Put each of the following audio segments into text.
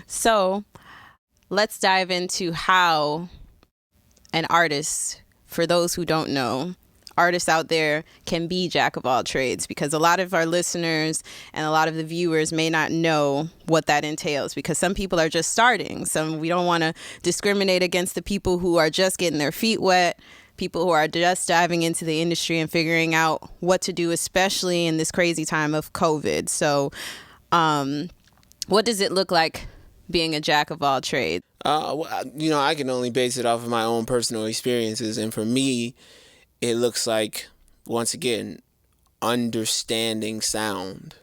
So let's dive into how an artist, for those who don't know, artists out there can be jack of all trades, because a lot of our listeners and a lot of the viewers may not know what that entails, because some people are just starting. We don't want to discriminate against the people who are just getting their feet wet, people who are just diving into the industry and figuring out what to do, especially in this crazy time of COVID. So what does it look like being a jack of all trades? I can only base it off of my own personal experiences. And for me, it looks like, once again, understanding sound.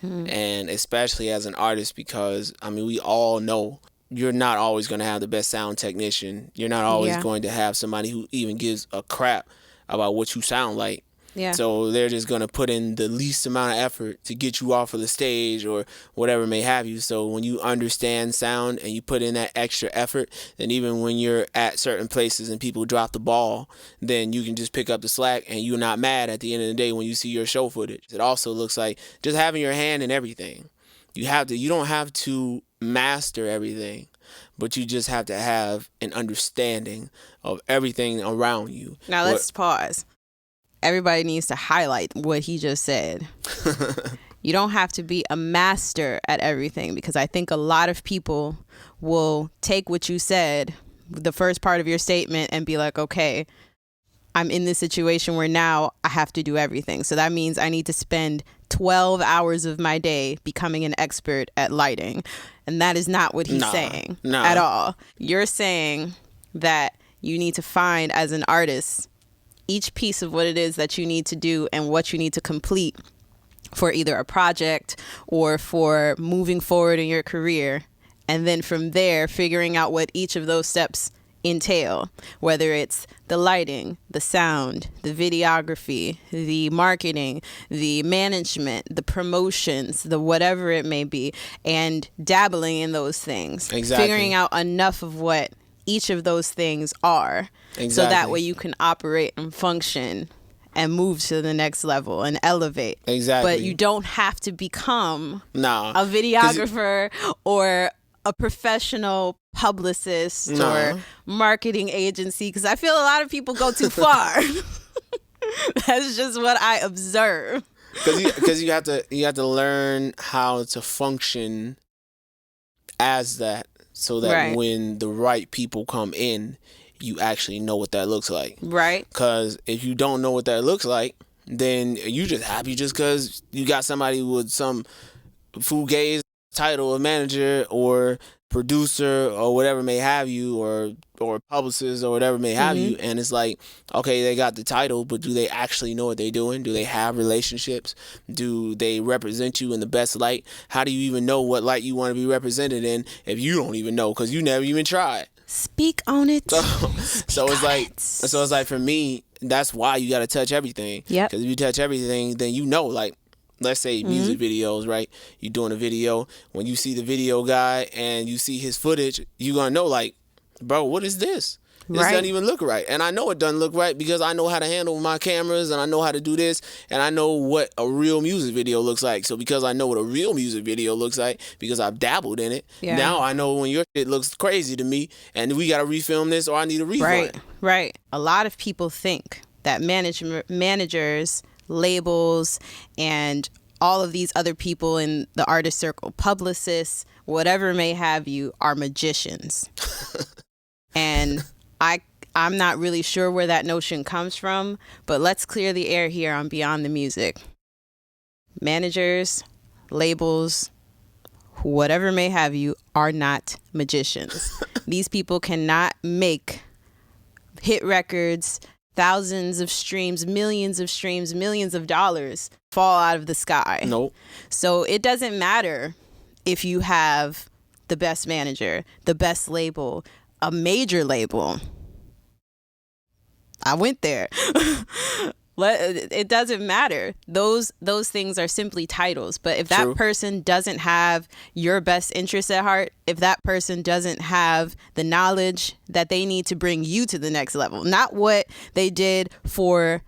And especially as an artist, because, we all know you're not always going to have the best sound technician. You're not always going to have somebody who even gives a crap about what you sound like. Yeah. So they're just going to put in the least amount of effort to get you off of the stage or whatever may have you. So when you understand sound and you put in that extra effort, then even when you're at certain places and people drop the ball, then you can just pick up the slack and you're not mad at the end of the day when you see your show footage. It also looks like just having your hand in everything. You don't have to master everything, but you just have to have an understanding of everything around you. Now let's pause. Everybody needs to highlight what he just said. You don't have to be a master at everything, because I think a lot of people will take what you said, the first part of your statement, and be like, okay, I'm in this situation where now I have to do everything. So that means I need to spend 12 hours of my day becoming an expert at lighting. And that is not what he's saying at all. You're saying that you need to find, as an artist, each piece of what it is that you need to do and what you need to complete for either a project or for moving forward in your career. And then from there, figuring out what each of those steps entail, whether it's the lighting, the sound, the videography, the marketing, the management, the promotions, the whatever it may be, and dabbling in those things. Exactly. Figuring out enough of what each of those things are. Exactly. So that way you can operate and function and move to the next level and elevate. Exactly. But you don't have to become a videographer or a professional publicist or marketing agency, because I feel a lot of people go too far. That's just what I observe. Because you have to learn how to function as that, so that when the right people come in, you actually know what that looks like. Right. Because if you don't know what that looks like, then you just happy just because you got somebody with some fugazi title of manager or producer or whatever may have you, or publicist or whatever may have you, and it's like, okay, they got the title, but do they actually know what they're doing? Do they have relationships? Do they represent you in the best light? How do you even know what light you want to be represented in if you don't even know, because you never even tried? Speak on it. So it's like for me, that's why you got to touch everything. Yeah. Because if you touch everything, then you know, like, let's say music videos, right? You're doing a video. When you see the video guy and you see his footage, you're going to know, like, bro, what is this? This doesn't even look right. And I know it doesn't look right because I know how to handle my cameras and I know how to do this and I know what a real music video looks like. So because I know what a real music video looks like, because I've dabbled in it, now I know when your shit looks crazy to me and we got to refilm this or I need a refund. Right. A lot of people think that managers, labels, and all of these other people in the artist circle, publicists, whatever may have you, are magicians. And I'm not really sure where that notion comes from, but let's clear the air here on Beyond the Music. Managers, labels, whatever may have you, are not magicians. These people cannot make hit records, thousands of streams, millions of dollars fall out of the sky. Nope. So it doesn't matter if you have the best manager, the best label, a major label. I went there. It doesn't matter. Those things are simply titles. But if that person doesn't have your best interest at heart, if that person doesn't have the knowledge that they need to bring you to the next level, not what they did for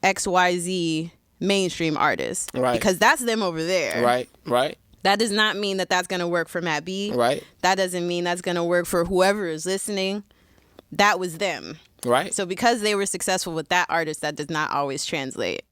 XYZ mainstream artists, because that's them over there. Right. That does not mean that that's going to work for Matt B. Right. That doesn't mean that's going to work for whoever is listening. That was them. Right. So because they were successful with that artist, that does not always translate